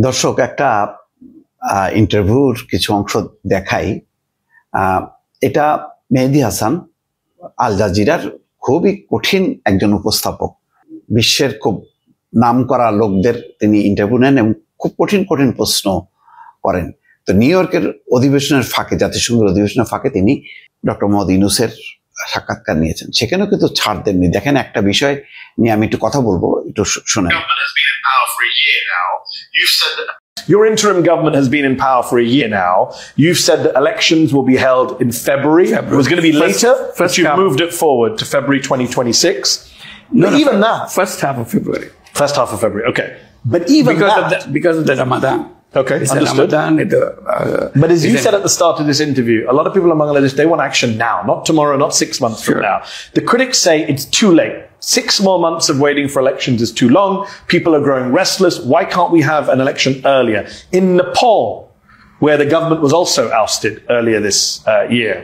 দর্শক একটা ইন্টারভিউর কিছু অংশ দেখাই। এটা মেহেদী হাসান আল জাজিরার খুবই কঠিন একজন উপস্থাপক, বিশ্বের খুব নামকরা লোকদের তিনি ইন্টারভিউ নেন এবং খুব কঠিন কঠিন প্রশ্ন করেন। তো নিউ ইয়র্কের অধিবেশনের ফাঁকে, জাতিসংঘের অধিবেশনের ফাঁকে তিনি ডক্টর মোহাম্মদ ইউনূসের সাক্ষাৎকার নিয়েছেন, সেখানেও কিন্তু ছাড় দেননি। দেখেন, একটা বিষয় নিয়ে আমি একটু কথা বলবো, একটু শোনেন। Your interim government has been in power for a year now. You've said that elections will be held in February. It was going to be later, but you've moved it forward to February 2026. No, even that. First half of February. First half of February, okay. But even because of the Ramadan. Okay, it's understood. Ramadan, but as you said at the start of this interview, a lot of people in Bangladesh, they want action now, not tomorrow, not 6 months from now. The critics say it's too late. 6 more months of waiting for elections is too long. People are growing restless. Why can't we have an election earlier? In Nepal, where the government was also ousted earlier this year,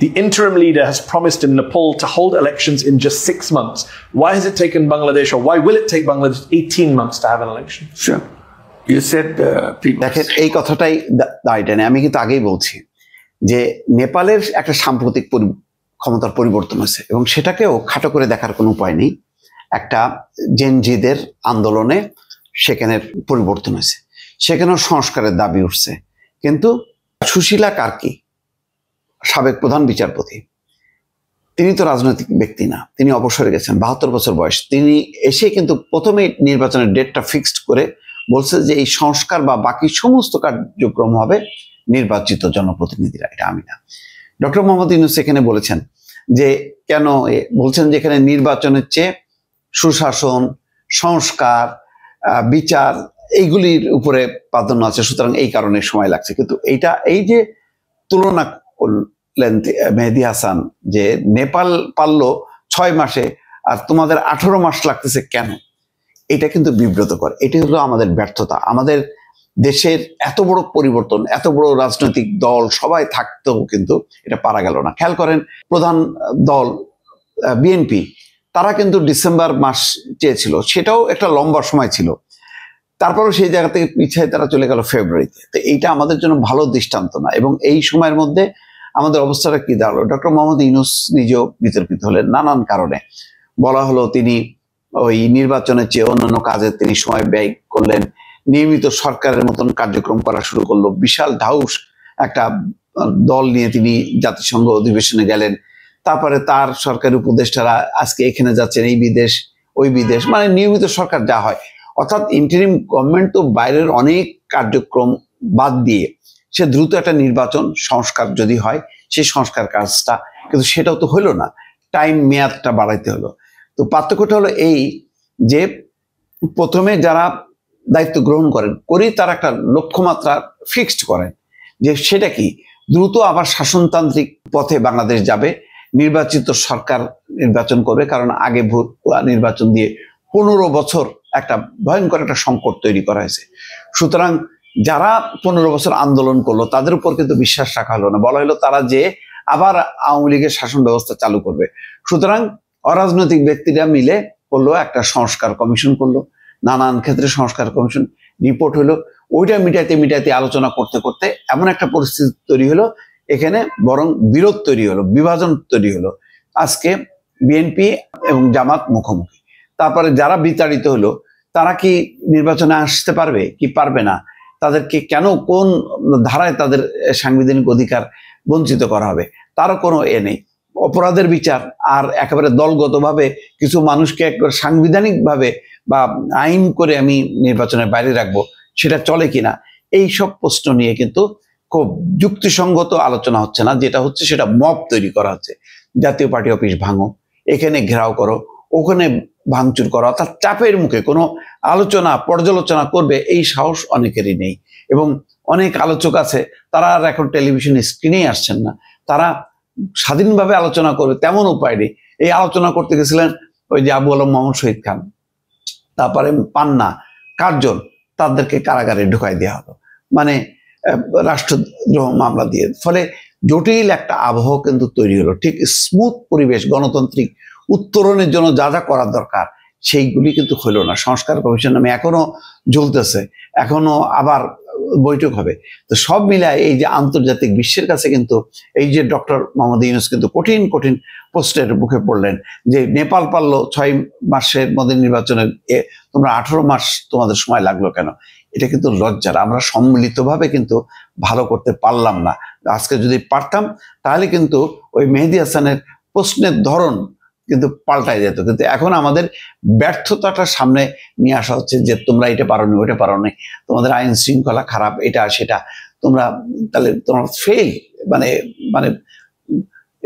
the interim leader has promised in Nepal to hold elections in just 6 months. Why has it taken Bangladesh, or why will it take Bangladesh 18 months to have an election? Sure. You said দেখেন, এই কথাটাই দায়টা নেই। আমি কিন্তু আগেই বলছি যে নেপালের একটা সাম্প্রতিক ক্ষমতার পরিবর্তন হয়েছে এবং সেটাকেও খাটো করে দেখার কোনো উপায় নেই। একটা জেনজিদের আন্দোলনে সেখানের পরিবর্তন হয়েছে, সেখানেও সংস্কারের দাবি উঠছে। কিন্তু সুশীলা কার্কি, সাবেক প্রধান বিচারপতি, তিনি তো রাজনৈতিক ব্যক্তি না, তিনি অবসরে গেছেন, 72 বছর বয়স। তিনি এসে কিন্তু প্রথমেই নির্বাচনের ডেটটা ফিক্সড করে বলছে যে এই সংস্কার বা বাকি সমস্ত কার্যক্রম হবে নির্বাচিত জনপ্রতিনিধিরা, এটা আমি না। ডক্টর মোহাম্মদ ইউনূস এখানে বলেছেন যে কেন বলছেন যে এখানে নির্বাচনের চেয়ে সুশাসন, সংস্কার, বিচার এইগুলির উপরে প্রাধান্য আছে, সুতরাং এই কারণে সময় লাগছে। কিন্তু এই যে তুলনা করলেন মেহেদী হাসান, যে নেপাল পারলো 6 মাসে আর তোমাদের 18 মাস লাগতেছে কেন, এটা কিন্তু বিব্রতকর। এটি হলো আমাদের ব্যর্থতা। আমাদের দেশের এত বড় পরিবর্তন, এত বড় রাজনৈতিক দল সবাই থাকতেও কিন্তু এটা পারা গেল না। খেয়াল করেন, প্রধান দল বিএনপি, তারা কিন্তু ডিসেম্বর মাস চেয়েছিল, সেটাও একটা লম্বা সময় ছিল। তারপরও সেই জায়গা থেকে পিছিয়ে তারা চলে গেল ফেব্রুয়ারিতে। তো এইটা আমাদের জন্য ভালো দৃষ্টান্ত না। এবং এই সময়ের মধ্যে আমাদের অবস্থাটা কি দাঁড়ালো? ডক্টর মোহাম্মদ ইউনূস নিজেও বিতর্কিত হলেন নানান কারণে। বলা হলো তিনি ওই নির্বাচনের চেয়ে অন্যান্য কাজে তিনি সময় ব্যয় করলেন, নিয়মিত সরকারের মতন কার্যক্রম করা শুরু করলো। বিশাল ঢাউস একটা দল নিয়ে তিনি জাতিসংঘ অধিবেশনে গেলেন। তারপরে তার সরকারি উপদেষ্টারা আজকে এখানে যাচ্ছেন, এই বিদেশ ওই বিদেশ, মানে নিয়মিত সরকার যা হয়। অর্থাৎ ইন্টারিম গভর্নমেন্ট তো বাইরের অনেক কার্যক্রম বাদ দিয়ে সে দ্রুত একটা নির্বাচন সংস্কার যদি হয়, সেই সংস্কার কাজটা, কিন্তু সেটাও তো হলো না, টাইম মেয়াদটা বাড়াইতে হলো। তো পার্থক্যটা হলো এই যে প্রথমে যারা দায়িত্ব গ্রহণ করি তারা একটা লক্ষ্যমাত্রা ফিক্সড করেন যে সেটা কি, দ্রুত আবার শাসনতান্ত্রিক পথে বাংলাদেশ যাবে, নির্বাচিত সরকার নির্বাচন করবে। কারণ আগে ভোট নির্বাচন দিয়ে 15 বছর একটা ভয়ঙ্কর একটা সংকট তৈরি করা হয়েছে। সুতরাং যারা 15 বছর আন্দোলন করলো তাদের উপর কিন্তু বিশ্বাস রাখা হলো না। বলা হলো তারা যে আবার আওয়ামী লীগের শাসন ব্যবস্থা চালু করবে। সুতরাং অরাজনৈতিক ব্যক্তিরা মিলে করলো একটা সংস্কার কমিশন করলো, নানান ক্ষেত্রে সংস্কার কমিশন রিপোর্ট হলো। ওইটা মিটাইতে আলোচনা করতে করতে এমন একটা পরিস্থিতি তৈরি হলো, এখানে বরং বিরোধ তৈরি হলো, বিভাজন তৈরি হলো। আজকে বিএনপি এবং জামাত মুখোমুখি। তারপরে যারা বিতাড়িত হলো তারা কি নির্বাচনে আসতে পারবে কি পারবে না, তাদেরকে কেন কোন ধারায় তাদের সাংবিধানিক অধিকার বঞ্চিত করা হবে, তারও কোনো নেই। অপরাধের বিচার আর একেবারে দলগতভাবে কিছু মানুষকে একবারে সাংবিধানিকভাবে বা আইন করে আমি নির্বাচনের বাইরে রাখবো, সেটা চলে কিনা, এই সব প্রশ্ন নিয়ে কিন্তু খুব যুক্তিসঙ্গত আলোচনা হচ্ছে না। যেটা হচ্ছে সেটা মব তৈরি করা হচ্ছে। জাতীয় পার্টি অফিস ভাঙো, এখানে ঘেরাও করো, ওখানে ভাঙচুর করো, অর্থাৎ চাপের মুখে কোনো আলোচনা পর্যালোচনা করবে এই সাহস অনেকেরই নেই। এবং অনেক আলোচক আছে, তারা আর এখন টেলিভিশন স্ক্রিনেই আসছেন না, তারা স্বাধীনভাবে আলোচনা করবে তেমন উপায় নেই। এই আলোচনা করতে গেছিলেন ওই যে আবু আলম মোহাম্মদ শহীদ খান, তারপরে পান্না, কার্জন, তাদেরকে কারাগারে ঢুকাই দেওয়া হলো, মানে রাষ্ট্রদ্রোহ মামলা দিয়ে। ফলে জটিল একটা আবহাওয়া কিন্তু তৈরি হলো। ঠিক স্মুথ পরিবেশ, গণতান্ত্রিক উত্তরণের জন্য যা যা করার দরকার সেইগুলি কিন্তু হলো না। সংস্কার কমিশন নামে এখনো ঝুলতেছে, এখনো আবার বৈঠক হবে। তো সব মিলায় এই যে আন্তর্জাতিক বিশ্বের কাছে কিন্তু এই যে ডক্টর মোহাম্মদ ইউনূস কিন্তু কঠিন কঠিন প্রশ্নের মুখে পড়লেন যে নেপাল পারলো 6 মাসের মধ্যে নির্বাচনের, তোমরা 18 মাস তোমাদের সময় লাগলো কেন? এটা কিন্তু লজ্জার। আমরা সম্মিলিতভাবে কিন্তু ভালো করতে পারলাম না। আজকে যদি পারতাম তাহলে কিন্তু ওই মেহেদী হাসানের প্রশ্নের ধরন কিন্তু পাল্টাই যেত। কিন্তু এখন আমাদের ব্যর্থতাটা সামনে নিয়ে আসা হচ্ছে যে তোমরা এটা পারোনি, ওইটা পারোনি, তোমাদের আইন শৃঙ্খলা খারাপ, এটা সেটা, তোমরা তাহলে তোমার ফেল মানে মানে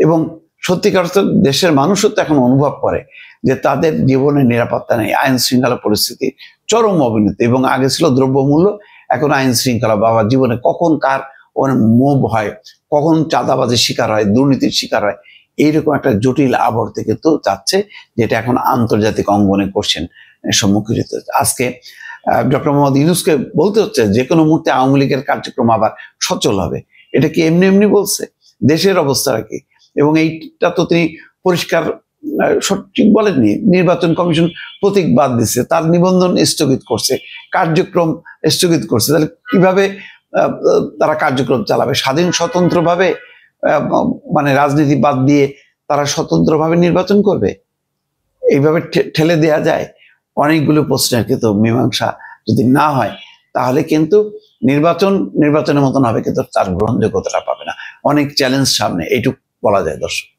এবং সত্যিকার অর্থে দেশের মানুষও তো এখন অনুভব করে যে তাদের জীবনের নিরাপত্তা নেই, আইন শৃঙ্খলা পরিস্থিতি চরম অবনতি। এবং আগে ছিল দ্রব্যমূল্য, এখন আইন শৃঙ্খলা, বাবা জীবনে কখন কার মুভ হয়, কখন চাঁদাবাজির শিকার হয়, দুর্নীতির শিকার হয়, এইরকম একটা জটিল আবর্তে কিন্তু যাচ্ছে, যেটা এখন আন্তর্জাতিক অঙ্গনে কোশ্চেন সম্মুখীন হতে হচ্ছে। আজকে ডক্টর মোহাম্মদ ইউনূসকে বলতে হচ্ছে যে কোনো মুহূর্তে আওয়ামী লীগের কার্যক্রম আবার সচল হবে। এটা কি এমনি এমনি বলছে? দেশের অবস্থাটা কি? এবং এইটা তো তিনি পরিষ্কার সঠিক বলেননি। নির্বাচন কমিশন প্রতীক বাদ দিচ্ছে, তার নিবন্ধন স্থগিত করছে, কার্যক্রম স্থগিত করছে। তাহলে কিভাবে তারা কার্যক্রম চালাবে? স্বাধীন স্বতন্ত্রভাবে মানে রাজনীতি বাদ দিয়ে তারা স্বতন্ত্রভাবে নির্বাচন করবে? এইভাবে ঠেলে দেয়া যায়? অনেকগুলো প্রশ্নের কিন্তু মীমাংসা যদি না হয় তাহলে কিন্তু নির্বাচনের মতন হবে, কিন্তু তার গ্রহণযোগ্যতাটা পাবে না। অনেক চ্যালেঞ্জ সামনে, এইটুকু বলা যায় দর্শক।